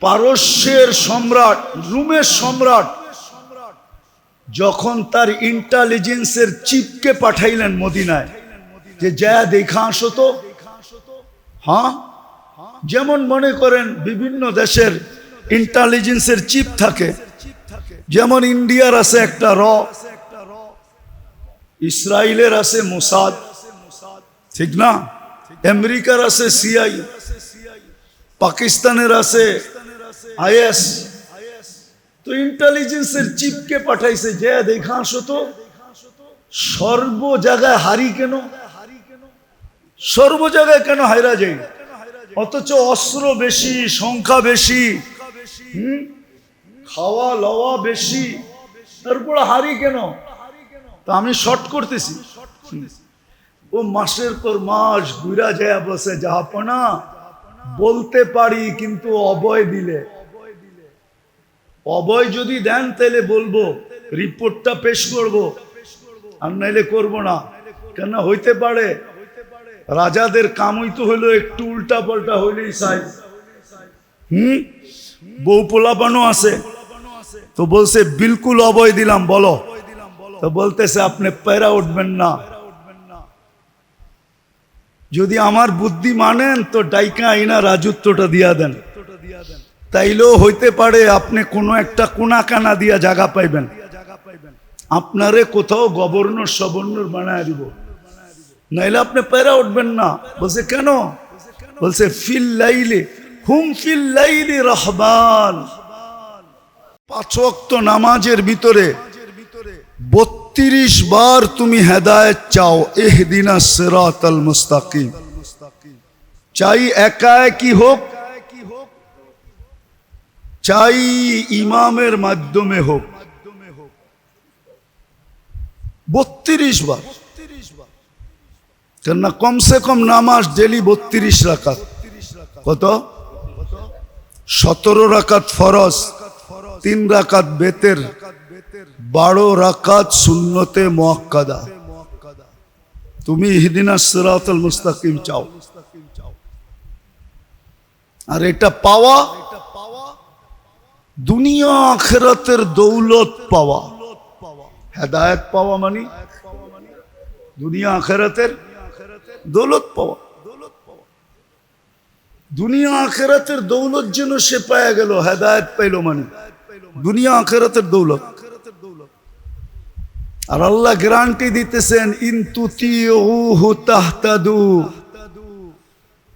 পারস্যের সম্রাট, রোমের সম্রাট যখন তার ইন্টেলিজেন্সের চিফকে পাঠাইলেন মদিনায় যে যা দেখা আসো তো, হ্যাঁ, যেমন মনে করেন বিভিন্ন দেশের ইন্টেলিজেন্সের চিফ থাকে, যেমন ইন্ডিয়ার আছে একটা র, ইসরায়েলের আছে মোসাদ, ঠিক না, আমেরিকার আছে সিআই, পাকিস্তানের আছে আইএস। তো ইন্টেলিজেন্সের চিফকে পাঠাইছে যে দেখা আসো তো। সর্ব জায়গায় হারি কেন, সর্ব জায়গায় কেন হাইরা যাই, অথচ অস্ত্র বেশি, সংখ্যা বেশি, খাওয়া লওয়া বেশি, তারপর হারি কেন? তা আমি শর্ট করতেছি। ও মাসের পর মাস ঘুরা যায় বসে, জাহাপনা বলতে পারি কিন্তু অভয় দিলে, অভয় যদি দেন তাহলে বলবো, রিপোর্টটা পেশ করব, আর নাইলে করবো না। কেন হইতে পারে রাজাদের কামই তো হইলো একটু উল্টা পাল্টা হইলেই চাই। বউ পোলাপানো আছে, তো বলছে বিলকুল অভয় দিলাম, বলো। তো বলতেছে আপনি পেরা উঠবেন না, যদি আমার বুদ্ধি মানেন তো ডাইকা আইনা রাজত্বটা দিয়া দেন, তাইলেও হইতে পারে আপনি কোনো একটা কোনা কানা দিয়া জায়গা পাইবেন, আপনারে কোথাও গভর্নর সবর্ণর বানায় দিব, নাইলে আপনি পেরা উঠবেন না। বলছে কেন? বলছে ফিল লাইলি হুম ফিল লাইলি রাহবান। 5 ওয়াক্ত নামাজের ভিতরে 32 বার তুমি হেদায়েত চাও, ইহদিনাস সিরাতাল মুস্তাকিম। চাই একা কি হোক, চাই ইমামের মাধ্যমে হোক, 32 বার। কেননা কমসে কম নামাজ ডেলি 32 রাকাত। কত? 17 রাকাত ফরজ, 3 রাকাত বেতের, 12 রাকাত সুন্নতে মুআক্কাদা। তুমি ইহদিনাস সিরাতাল মুস্তাকিম চাও, আর এটা পাওয়া দুনিয়া আখিরাতের দৌলত পাওয়া। হেদায়েত পাওয়া মানে দুনিয়া আখিরাতের দৌলত পাওয়া। দুনিয়া আখিরাতের দৌলত যেন সে পায়া গেল, হেদায়েত পাইল মানে দুনিয়া আখিরাতের দৌলত। আর আল্লাহ গ্যারান্টি দিতেছেন ইন তুতিউহু তাহতাদু।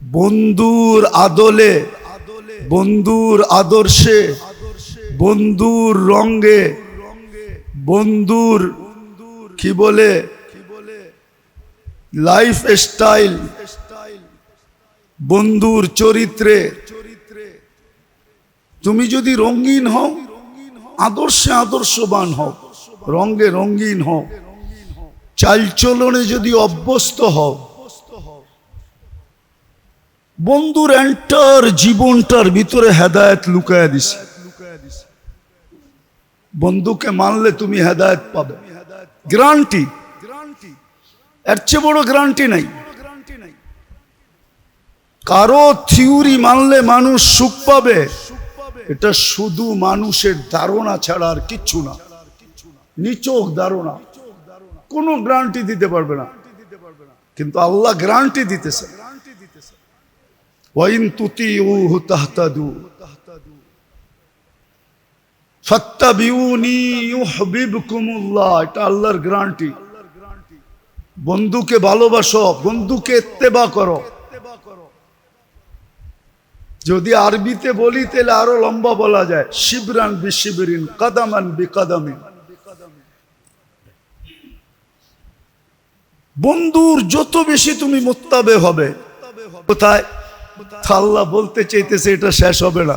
বন্ধুর আদলে, বন্ধুর আদর্শে, বন্ধুর রঙে, বন্ধুর কি বলে লাইফ স্টাইল, বন্ধুর চরিত্রে তুমি যদি রঙিন হও, আদর্শে আদর্শবান হও, রঙে রঙিন হও, চালচলনে যদি অভ্যস্ত হও, বন্ধুর এন্টার জীবনটার ভিতরে হেদায়েত লুকায়া দিছে। বন্ধুকে মানলে তুমি হেদায়েত পাবে, গ্যারান্টি। এর চেয়ে বড় গ্যারান্টি নাই। কারো থিওরি মানলে মানুষ সুখ পাবে, এটা শুধু মানুষের ধারণা ছাড়া আর কিচ্ছু না, নিছক ধারণা, কোনো গ্যারান্টি দিতে পারবে না। কিন্তু আল্লাহ গ্যারান্টি দিতেছে, ওয়াইন তুতিউহু তাহতাদু ফাত্তাবিউনি ইউহিব্বুকুমুল্লাহ। এটা আল্লাহর গ্যারান্টি। বন্ধুকে ভালোবাসো, বন্ধুকে ইত্তেবা করো। যদি আরবিতে বলি তাহলে আরো লম্বা বলা যায়, শিবরান বিশিবরিন কদমান বিকদমিন। বন্ধুর যত বেশি তুমি মুত্তাবে হবে, কোথায় আল্লাহ বলতে চাইতেছে এটা শেষ হবে না,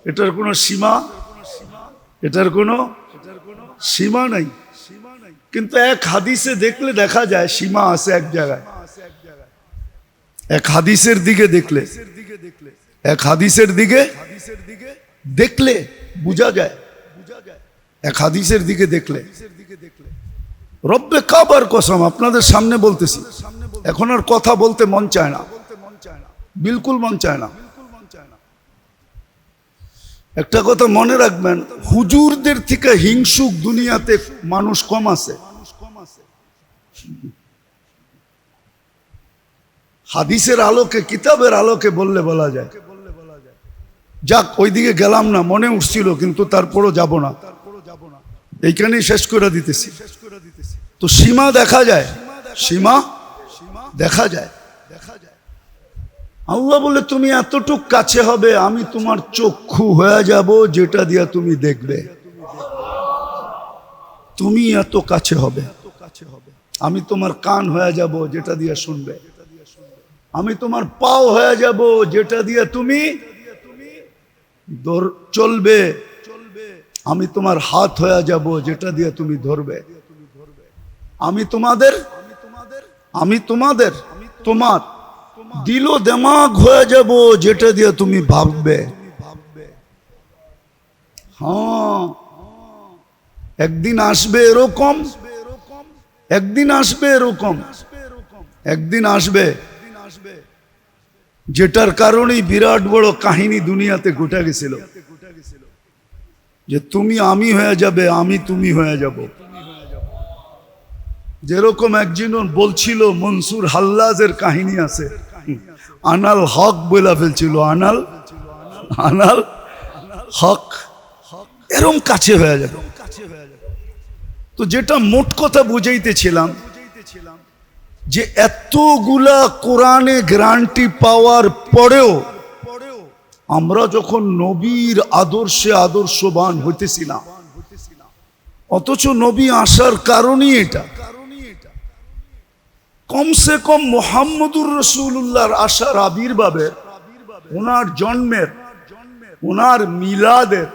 এটার কোনো সীমা, এটার কোনো সীমা নাই। কিন্তু এক হাদিসে দেখলে দেখা যায় সীমা আছে এক জায়গায়। এক হাদিসের দিকে দেখলে, এক হাদিসের দিকে দেখলে বোঝা যায়, এক হাদিসের দিকে দেখলে। রব্বে কাবার কসম আপনাদের সামনে বলতেছি, এখন আর কথা বলতে মন চায় না, বিলকুল মন চায় না। একটা কথা মনে রাখবেন, হুজুরদের থেকে হিংসুক দুনিয়াতে মানুষ কম আছে। হাদিসের আলোকে, কিতাবের আলোকে বললে বলা যায়। যাক, ওইদিকে গেলাম না, মনে উঠছিল, কিন্তু তারপরও যাব না, এইখানেই শেষ করে দিতেছি। তো সীমা দেখা যায়, সীমা দেখা যায়। আল্লাহ বলে তুমি এতটুক কাছে হবে, আমি তোমার চক্ষু হয়ে যাব, যেটা দিয়া তুমি দেখবে। তুমি এত কাছে হবে। আমি তোমার কান হয়ে যাব, যেটা দিয়া শুনবে। আমি তোমার পাও হয়ে যাব, যেটা দিয়া তুমি চলবে। আমি তোমার হাত হয়ে যাব, যেটা দিয়ে তুমি ধরবে। আমি তোমাদের তোমার দিল ও দিমাগ হয়ে যাব, যেটা দিয়ে তুমি ভাববে। হ্যাঁ, একদিন আসবে এরকম, একদিন আসবে এরকম, একদিন আসবে যেটার কারণেই বিরাট বড় কাহিনী দুনিয়াতে ঘটে গেছিল, যে তুমি আমি হয়ে যাবে, আমি তুমি হয়ে যাব। যেরকম একজন বলছিল, মনসুর হাল্লাজের কাহিনী আছে, আনাল হক বলে ফেলছিল, আনাল আনাল হক, এরম কাছে হয়ে যাবে। তো যেটা মোট কথা বুঝাইতেছিলাম, যে এতগুলা কোরআনে গ্যারান্টি পাওয়ার পরেও আমরা যখন নবীর আদর্শে আদর্শবান হইতেছি না, অথচ নবী আসার কারণই এটা। কমসে কম মুহাম্মদুর রাসূলুল্লাহর আসার আবির্ভাবের, ওনার জন্মের, ওনার মিলাদের,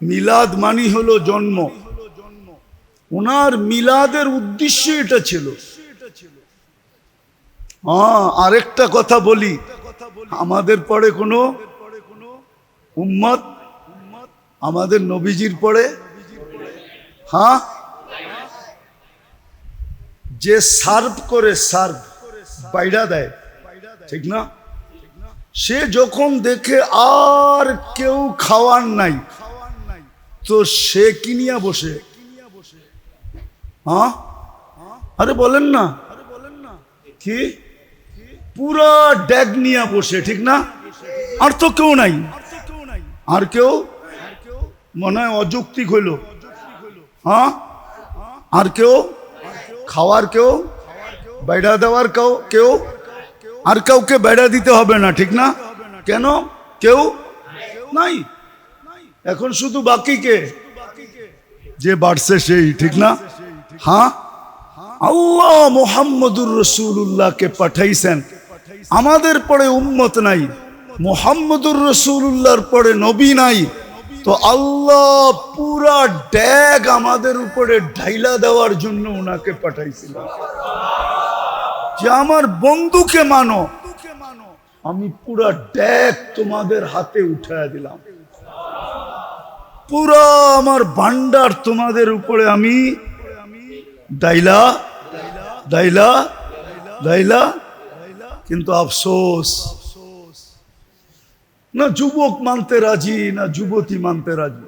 মিলাদ মানি হলো জন্ম, ওনার মিলাদের উদ্দেশ্য এটা ছিল। আরেকটা কথা বলি, আমাদের পরে কোনো উম্মত আমাদের নবীজির পরে, হ্যাঁ, যে সার্ভ করে, সার্ভ বাইডা দেয়, ঠিক না? সে যখন দেখে আর কেউ খাওয়ার নাই, তো সে কিনিয়া বসে, হ্যাঁ, আরে বলেন না, কি পুরা ড্যাগ নিয়ে বসে, ঠিক না? আর তো কেউ নাই, আর কেউ মনে হয় অযৌক্তিক হইল, হ্যাঁ, আর কেউ খাওয়ার, কেউ বেড়া দেওয়ার, কেউ আর কাউকে বেড়া দিতে হবে না, ঠিক না? কেন? কেউ নাই, এখন শুধু বাকি কে? যে বাড়ছে সেই, ঠিক না? হ্যাঁ, আল্লাহ মুহাম্মদুর রাসূলুল্লাহকে পাঠাইছেন, আমাদের পরে উম্মত নাই, মুহাম্মদুর রাসূলুল্লাহর পরে নবী নাই, তো আল্লাহ পুরা ড্যাগ আমাদের উপরে ঢাইলা দেওয়ার জন্য ওনাকে পাঠাইছিল, যে আমার বন্ধুকে মানো, আমি পুরা ড্যাগ তোমাদের হাতে উঠায় দিলাম, পুরা আমার ভান্ডার তোমাদের উপরে আমি ডাইলা ডাইলা ডাইলা। কিন্তু আফসোস, না যুবক মানতে রাজি, না যুবতী মানতে রাজি,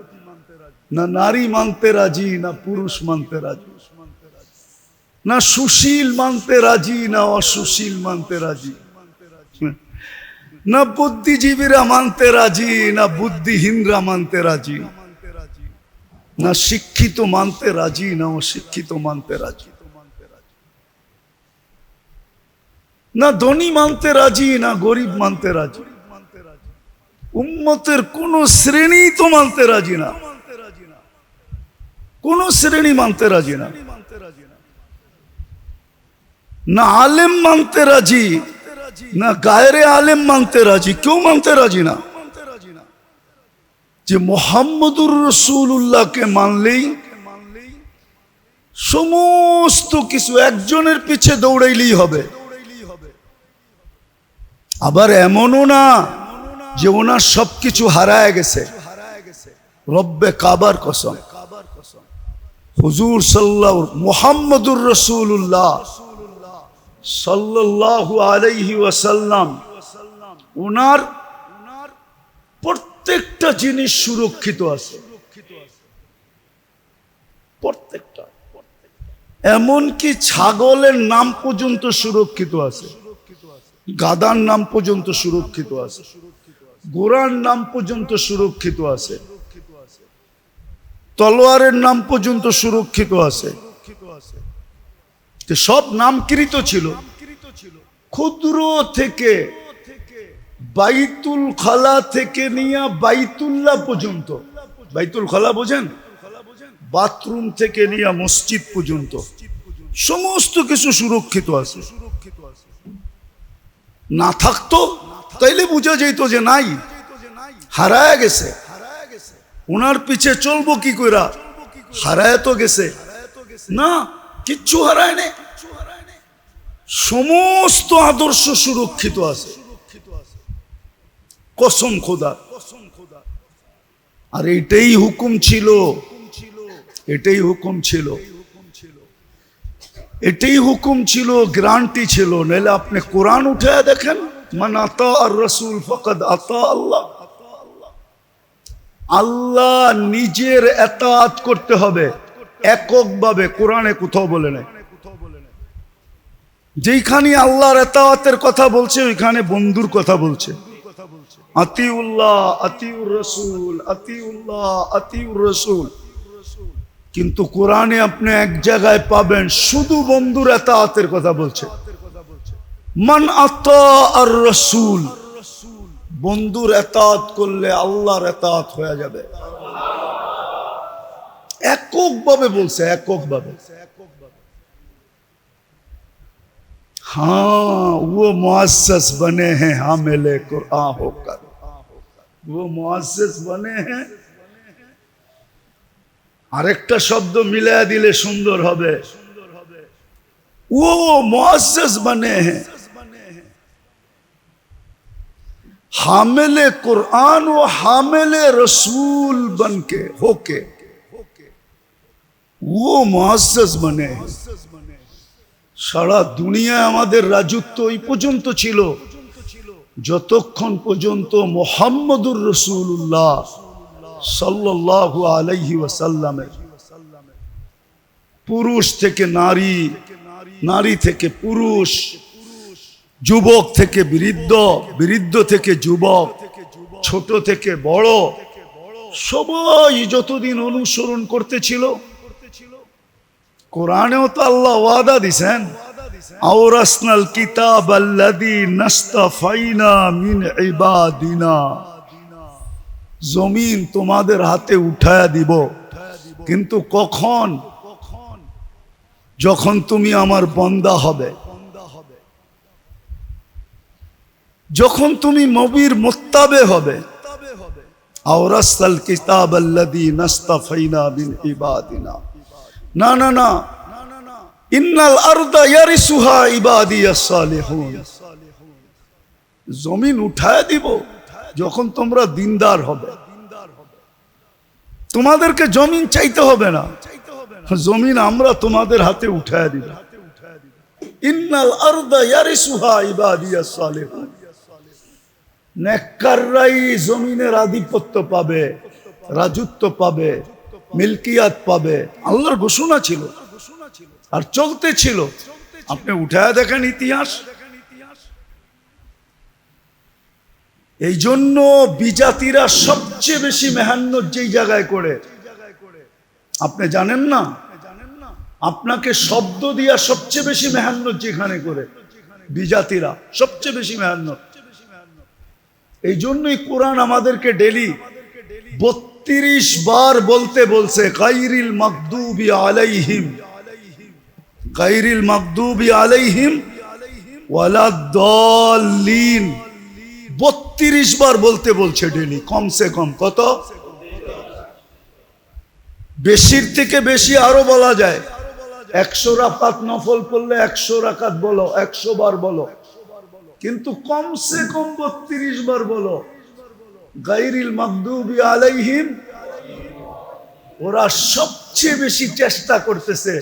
না নারী মানতে রাজি, না পুরুষ মানতে রাজি, না সুশীল মানতে রাজি, না অসুশীল মানতে রাজি, না বুদ্ধিজীবীরা মানতে রাজি, না বুদ্ধিহীনরা মানতে রাজি, না শিক্ষিত মানতে রাজি, না অশিক্ষিত মানতে রাজি, না ধনী মানতে রাজি, না গরিব মানতে রাজি। উম্মতের কোন শ্রেণী তো মানতে রাজি না, কোন শ্রেণী মানতে রাজি না, না আলেম মানতে রাজি, না গায়রে আলেম মানতে রাজি, কেউ মানতে রাজি না। যে মুহাম্মদুর রাসূলুল্লাহকে মানলেই সমস্ত কিছু, একজনের পিছে দৌড়াইলেই হবে। আবার এমনও না যে ওনার সবকিছু হারায় গেছে, রব্বে কাবার কসম, হুজুর সাল্লাল্লাহু মুহাম্মদুর রাসূলুল্লাহ সাল্লাল্লাহু আলাইহি ওয়াসাল্লাম, ওনার প্রত্যেকটা জিনিস সুরক্ষিত আছে, প্রত্যেকটা। এমনকি ছাগলের নাম পর্যন্ত সুরক্ষিত আছে, গাধার নাম পর্যন্ত সুরক্ষিত আছে, ঘোড়ার নাম পর্যন্ত সুরক্ষিত আছে, তলোয়ারের নাম পর্যন্ত সুরক্ষিত আছে। সব নামকৃত ছিল, ক্ষুদ্র থেকে বাইতুল খালা থেকে নিয়ে বাইতুল্লাহ পর্যন্ত। বাইতুল খালা বোঝেন? বাথরুম থেকে নিয়ে মসজিদ পর্যন্ত সমস্ত কিছু সুরক্ষিত আছে। না থাকতো তাইলে বোঝা যেত যে নাই, হারায় গেছে। ওনার পিছে চলবো কি কইরা? হারায় তো গেছে না, কিচ্ছু হারায় নেই। সমস্ত আদর্শ সুরক্ষিত আছে, কসম খোদা। আর এটাই হুকুম ছিল, এটাই হুকুম ছিল, এটাই হুকুম ছিল, গ্যারান্টি ছিল। নাহলে আপনি কোরআন উঠে দেখেন, মান আতা আর রাসূল ফাকাদ আতা আল্লাহ। আল্লাহ নিজের এতাআত করতে হবে এককভাবে, কোরআনে কোথাও বলে নাই। যেখানে আল্লাহর এতাআতের কথা বলছে ওইখানে বন্ধুর কথা বলছে, আতিউল্লাহ আতিউর রাসূল, আতিউল্লাহ আতিউর রাসূল। কিন্তু কোরআনে আপনি এক জায়গায় পাবেন শুধু বন্ধুর এতাআতের কথা বলছে, মান আতা আর রাসূল। বন্ধুর এতাআত করলে আল্লাহর এতাআত হয়ে যাবে। এককভাবে বলছে, এককভাবে। हाँ वो मुअस्सिस बने हैं हामिले कुरान होकर, वो मुअस्सिस बने हैं। আরেকটা শব্দ মিলায়া দিলে সুন্দর হবে, वो मुअस्सिस बने हैं हामिले कुरान व हामिले रसूल बनके होके, वो मुअस्सिस बने हैं। সারা দুনিয়ায় আমাদের রাজত্ব এই পর্যন্ত ছিল যতক্ষণ পর্যন্ত মুহাম্মদুর রাসূলুল্লাহ সাল্লাল্লাহু আলাইহি ওয়াসাল্লামের পুরুষ থেকে নারী, নারী থেকে পুরুষ, যুবক থেকে বৃদ্ধ, বৃদ্ধ থেকে যুবক, ছোট থেকে বড়, সবাই যতদিন অনুসরণ করতেছিল। কোরআনেও তো আল্লাহ ওয়াদা দিছেন, আওরাসনাল কিতাবাল্লাযী নাস্তাফাইনা মিন ইবাদিনা। জমিন তোমাদের হাতে উঠায়া দিব, কিন্তু কখন? যখন তুমি আমার বান্দা হবে, যখন তুমি নবীর মুত্তাবে হবে। আওরাসনাল কিতাবাল্লাযী নাস্তাফাইনা মিন ইবাদিনা। না না না, ইন্নাল আরদা ইয়ারিসুহা ইবাদিয়াস সালিহুন। জমিন উঠায় দিব যখন তোমরা দিনদার হবে। তোমাদেরকে জমিন চাইতে হবে না, জমিন আমরা তোমাদের হাতে উঠায় দিব। ইন্নাল আরদা ইয়ারিসুহা ইবাদিয়াস সালিহুন। নেককাররাই জমিনের আধিপত্য পাবে, রাজত্ব পাবে, মিলকিয়াত পাবে। আল্লাহর ঘোষণা ছিল আর চলতে ছিল। আপনি উঠায় দেখেন ইতিহাস। এই জন্য বিজাতিরা সবচেয়ে বেশি মেহান্নত যেই জায়গায় করে আপনি জানেন না? আপনাকে শব্দ দিয়া সবচেয়ে বেশি মেহান্নত যেখানে করে বিজাতিরা সবচেয়ে বেশি মেহান্নত। এই জন্যই কোরআন আমাদেরকে ডেলি 32 বার বলতে বলছে, গায়রিল মাগদুবি আলাইহিম, গায়রিল মাগদুবি আলাইহিম ওয়ালাদ-দাল্লিন। 32 বার বলতে বলছে ডেলি, কমসে কম। কত? বেশির থেকে বেশি আরো বলা যায়। 100 রাকাত নফল পড়লে 100 রাকাত বলো, 100 বার বলো, কিন্তু কমসে কম 32 বার বলো গায়রিল মাগদুবি আলাইহিম। ওরা সবচেয়ে বেশি চেষ্টা করতেছে,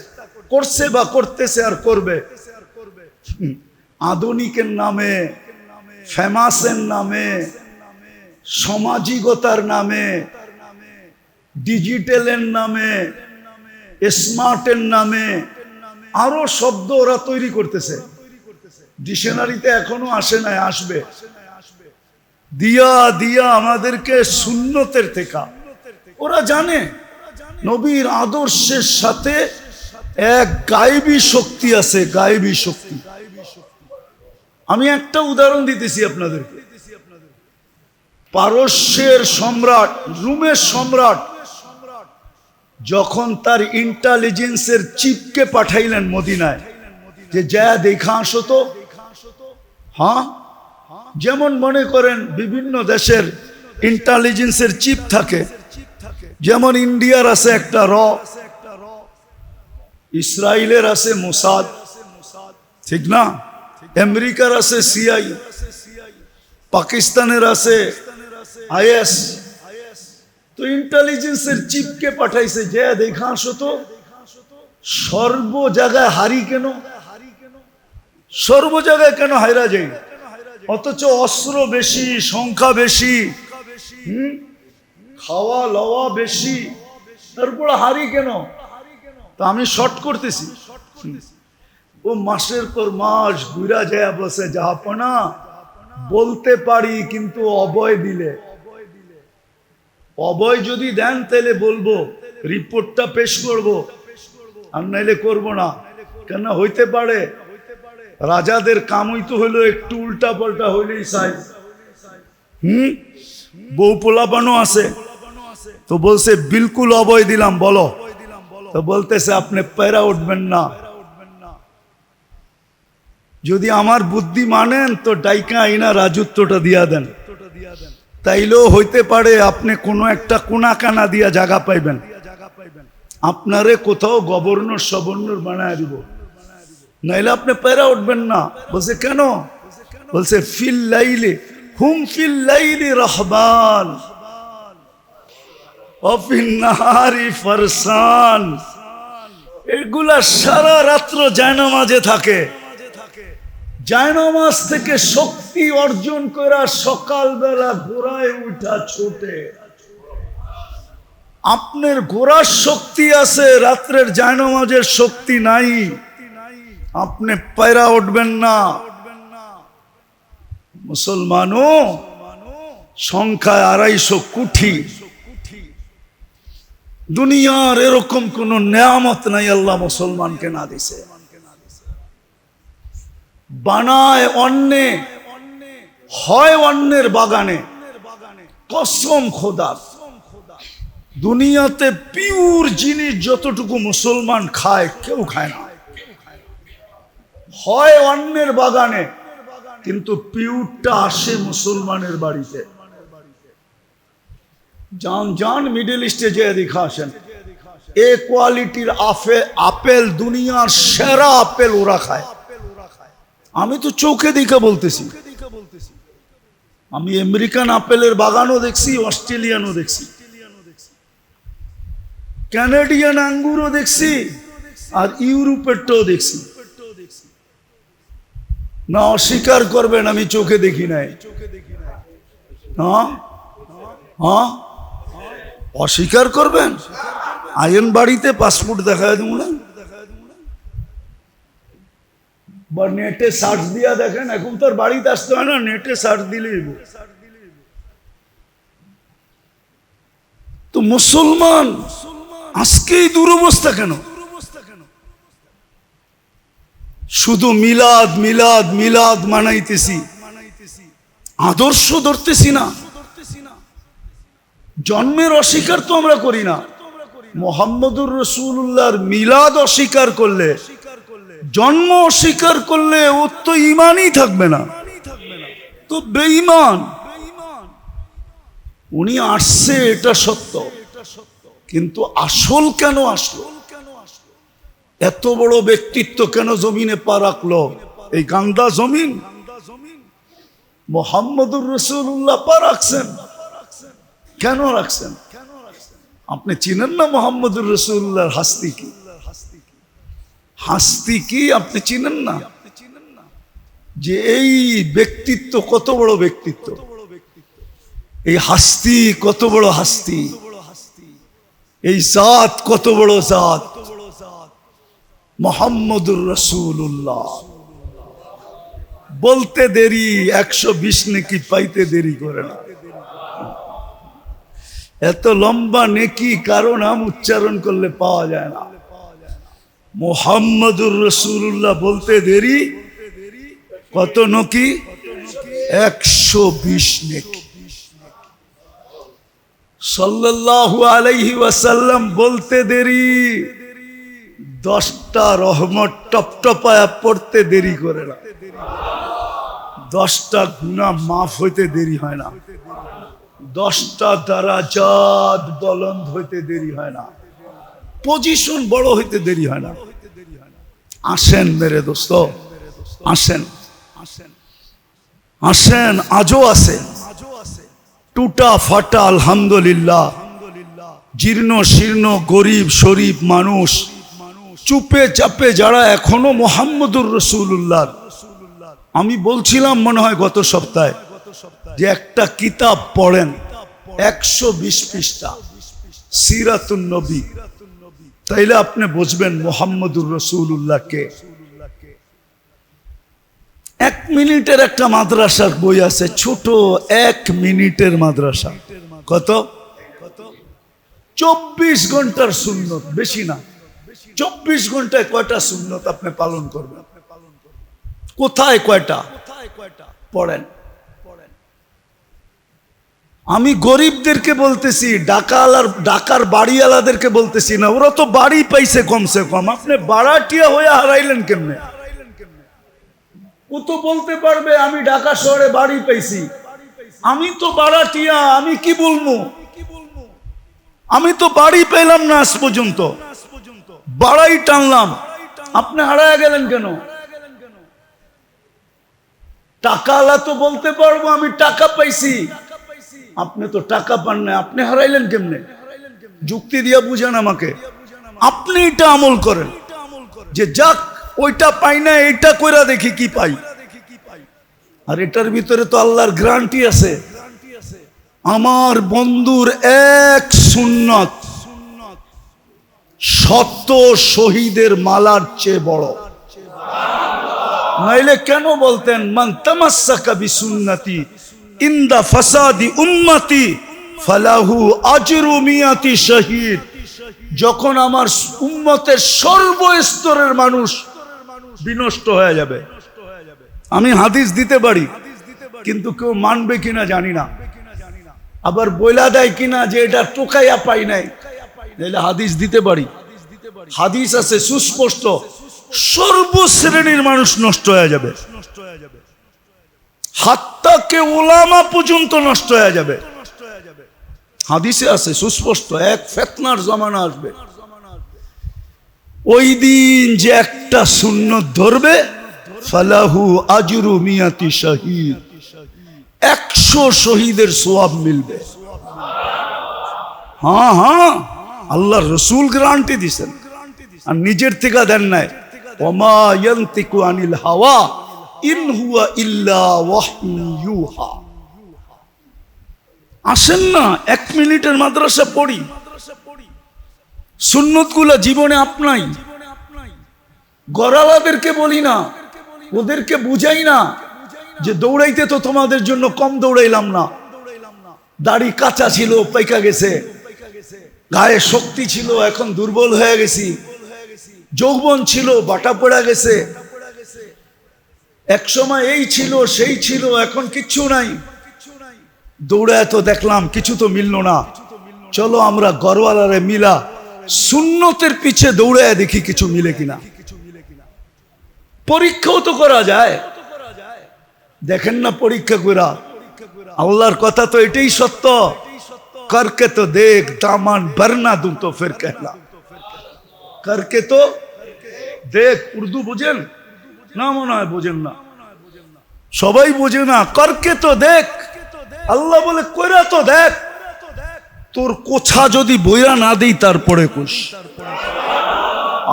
করছে বা করতেছে আর করবে আধুনিকের নামে, ফেমাসের নামে, সামাজিকতার নামে, ডিজিটালের নামে, স্মার্টের নামে আরো শব্দ ওরা তৈরি করতেছে। ডিকশনারিতে এখনো আসে নাই, আসবে। দিয়া দিয়া আমাদেরকে সুন্নতের থেকে, ওরা জানে নবীর আদর্শের সাথে এক গায়েবী শক্তি আছে, গায়েবী শক্তি। আমি একটা উদাহরণ দিতেছি আপনাদেরকে। পারস্যের সম্রাট, রোমের সম্রাট যখন তার ইন্টেলিজেন্সের চিফকে পাঠাইলেন মদিনায় যে যা দেখা আসো তো, হ্যাঁ, যেমন মনে করেন বিভিন্ন দেশের ইন্টেলিজেন্সের চিফ থাকে, যেমন ইন্ডিয়ার আছে একটা র, ইসরায়েলের আছে মোসাদ, ঠিক না, আমেরিকার আছে সিআই, পাকিস্তানের আছে আইএস। তো ইন্টেলিজেন্সের চিফকে পাঠাইছে যে দেখা আসো তো। সর্ব জায়গায় হারি কেন, সর্ব জায়গায় কেন হাইরা যাই? অথচ অস্ত্র বেশি, সংখ্যা বেশি, খাওয়া লওয়া বেশি, তারপর হারি কেন? তা আমি শর্ট করতেছি। ও মাসের পর মাস ঘুরা যায় বসে, জাহাপনা বলতে পারি কিন্তু অভয় দিলে, অভয় যদি দেন তাহলে বলবো, রিপোর্টটা পেশ করব, আর নাইলে করব না। কেন হইতে পারে রাজাদের কামই তো হইলো একটু উল্টা পাল্টা হইলেই চাই। বউ পোলাপানো আছে, তো বলছে বিলকুল অভয় দিলাম, বলো। তো বলতেছে আপনি পেরা উঠবেন না, যদি আমার বুদ্ধি মানেন তো ডাইকা আইনা রাজত্বটা দিয়া দেন, তাইলেও হইতে পারে আপনি কোনো একটা কোনা কানা দিয়া জায়গা পাইবেন, আপনারে কোথাও গভর্নর সবর্ণর বানায় দিব, নাইলে আপনি পেরা উঠবেন না। বলছে কেন? বলছে ফিল লাইলি হুম ফিল লাইলি রহবান অফিন নাহারি ফারসান। এগুলা সারা রাত্র জায়নামাজে থাকে, জায়নামাজ থেকে শক্তি অর্জন করা সকালবেলা ঘোড়ায় উঠা ছোটে। আপনার ঘোড়ার শক্তি আছে, রাত্রের জায়নামাজের শক্তি নাই, আপনি পায়রা উঠবেন না। মুসলমানও সংখ্যায় 250 কোটি, দুনিয়ার এরকম কোন নেয়ামত নাই আল্লাহ মুসলমানকে না দিছে। বানায় অন্যে, হয় অন্যের বাগানে, কসম খোদার দুনিয়াতে পিওর জিনিস যতটুকু মুসলমান খায় কেউ খায় না। হয় অন্যের বাগানে, কিন্তু পিওরটা আসে মুসলমানের বাড়িতে। যান মিডল ইস্টে যে দেখা আসেন, এ কোয়ালিটির আপেল, দুনিয়ার সেরা আপেল ওরা খায়। আমি তো চোখে দেখা বলতেছি, আমি আমেরিকান আপেলের বাগানও দেখছি, অস্ট্রেলিয়ানও দেখছি, কানাডিয়ান আঙ্গুরও দেখছি, আর ইউরোপেরটাও দেখছি। না অস্বীকার করবেন আমি চোখে দেখি নাই? হ্যাঁ, অস্বীকার করবেন? আইন বাড়িতে পাসপোর্ট দেখায় দেবো না, বা নেটে সার্চ দিয়া দেখেন। এখন তো আর বাড়িতে আসতে হয় না, নেটে সার্চ দিলেই। তো মুসলমান আজকেই দুরবস্থা কেন? শুধু মিলাদ মিলাদ মিলাদ মানাইতেছি, আদর্শ ধরতেছি না। জন্মের অস্বীকার তো আমরা করি না। মুহাম্মদুর রাসূলুল্লাহর মিলাদ অস্বীকার করলে, জন্ম অস্বীকার করলে ওর তো ঈমানই থাকবে না, তো বেঈমান। উনি আসছে এটা সত্য, কিন্তু আসল কেন আসলো? এত বড় ব্যক্তিত্ব কেন জমিনে পা রাখলো? এই গান্দা জমিন মুহাম্মদুর রাসূলুল্লাহ পা রাখছেন, কেন রাখছেন? আপনি চিনেন না মুহাম্মদুর রাসূলুল্লাহর হাস্তি কি? হাস্তি কি আপনি চিনেন না? যে এই ব্যক্তিত্ব কত বড় ব্যক্তিত্ব, এই হাস্তি কত বড় হাস্তি, এই জাত কত বড় জাত, মুহাম্মদুর রাসূলুল্লাহ। বলতে দেরি 120 নেকি পাইতে দেরি করে না। এত লম্বা নেকি কারো নাম উচ্চারণ করলে পাওয়া যায় না। মুহাম্মদুর রাসূলুল্লাহ বলতে দেরি কত নেকি? 120 নেকি। সাল্লাল্লাহু আলাইহি ওয়াসাল্লাম বলতে দেরি 10টা রহমত টপটপায়া পড়তে দেরি করে না। 10টা গুনাহ মাফ হইতে দেরি হয় না। 10টা দারাজাত বুলন্দ হইতে দেরি হয় না। পজিশন বড় হইতে দেরি হয় না। আসেন মেরে দোস্ত, আসেন আসেন, আজও আসেন। টুটা ফাটা আলহামদুলিল্লাহ, জীর্ণ শীর্ণ গরিব শরীফ মানুষ, চুপে চাপে যারা এখনো মুহাম্মদুর রাসূলুল্লাহ। আমি বলছিলাম মনে হয় গত সপ্তাহে যে একটা কিতাব পড়েন 120 পৃষ্ঠা সিরাতুন নবী, তাইলে আপনি বুঝবেন মুহাম্মদুর রাসূলুল্লাহকে। 1 মিনিটের একটা মাদ্রাসার বই আছে, ছোট 1 মিনিটের মাদ্রাসা। কত? 24 ঘন্টার সুন্নত, বেশি না। 24 ঘন্টায় কয়টা সুন্নত আপনি পালন করবেন? কোথায় কয়টা পড়েন? আমি গরিবদেরকে বলতেছি, ঢাকার বাড়িওয়ালাদেরকে বলতেছি না, ওরা তো বাড়ি পাইছে কমসে কম। আপনি বাড়াটিয়া হয়ে হারাইলেন কেমনে? ও তো বলতে পারবে আমি ঢাকা শহরে বাড়ি পাইছি, আমি তো বাড়াটিয়া, আমি কি বলবো? আমি তো বাড়ি পেলাম না আজ পর্যন্ত, বাড়াই টানলাম। আপনি হারায় গেলেন কেন? টাকাওয়ালা তো বলতে পারবো আমি টাকা পাইছি, আপনি তো টাকা পান না, আপনি হারাইলেন কেমনে? যুক্তি দিয়ে বুঝেন আমাকে। আপনি এটা আমল করেন যে যাক ওইটা পাই না, এটা কইরা দেখি কি পাই। আর এটার ভিতরে তো আল্লাহর গ্যারান্টি আছে। আমার বন্ধুর এক সুন্নত 100 শহীদের মালার চেয়ে বড়। নাইলে কেন বলতেন মান তামাসসাকা বিসুন্নতি ইনদা ফাসাদি উম্মতি ফালাহু আজরু মিয়াতি শহীদ। যখন আমার উম্মতের সর্বস্তরের মানুষ বিনষ্ট হয়ে যাবে, আমি হাদিস দিতে পারি, কিন্তু কেউ মানবে কিনা জানি না। আবার বইলা দেয় কিনা যে এটা টোকাইয়া পাই নাই, নাইলে হাদিস দিতে পারি। হাদিস আছে সুস্পষ্ট, সর্বশ্রেণীর মানুষ নষ্ট হয়ে যাবে, হাত্তা কে উলামা পর্যন্ত নষ্ট হয়ে যাবে। হাদিসে আছে সুস্পষ্ট, এক ফিতনার জামানা আসবে, ওই দিন যে একটা সুন্নত ধরবে ফালাহু আজরু মিয়াতি শহীদ, 100 শহীদের সওয়াব মিলবে। হ্যাঁ হ্যাঁ, আল্লাহর রাসূল গ্যারান্টি দিয়েছেন, আর নিজের থেকে দেন নাই। ওমা ইয়ানতিকু আনিল হাওয়া ইন হুয়া ইল্লা ওয়াহয়ু ইউহা। আসেন না 1 মিনিটের মাদ্রাসা পড়ি, সুন্নতগুলো জীবনে আপনাই। গরালাদেরকে বলি না, ওদেরকে বুঝাই না যে দৌড়াইতে তো তোমাদের জন্য কম দৌড়াইলাম না। দাড়ি কাঁচা ছিল পাইকা গেছে, গায়ে শক্তি ছিল এখন দুর্বল হয়ে গেছি, যৌবন ছিল বাটা পড়া গেছে, এক সময় এই ছিল সেই ছিল এখন কিচ্ছু নাই। দৌড়ায় তো দেখলাম কিছু তো মিলল না, চলো আমরা গরওয়ালারে মিলা সুন্নতের পিছে দৌড়ায় দেখি কিছু মিলে কিনা। পরীক্ষাও তো করা যায়, দেখেন না পরীক্ষা করা। আল্লাহর কথা তো এটাই সত্য, করকে তো দেখ দামান ভরনা দুম তো ফির कहला। করকে তো দেখ, উর্দু বুঝেন না? মনে হয় বুঝেন না, সবাই বুঝে না। করকে তো দেখ, আল্লাহ বলে কইরা তো দেখ। তোর কোছা যদি বইরা না দেই তারপরে কোষ।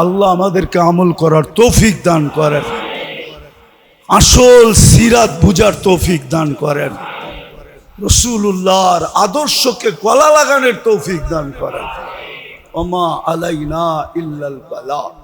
আল্লাহ আমাদেরকে আমল করার তৌফিক দান করেন, আসল সিরাত বুঝার তৌফিক দান করেন। রাসূলুল্লাহর আদর্শকে গলা লাগানোর তৌফিক দান করেন। ওমা আলাইনা ইল্লাল বালাগ।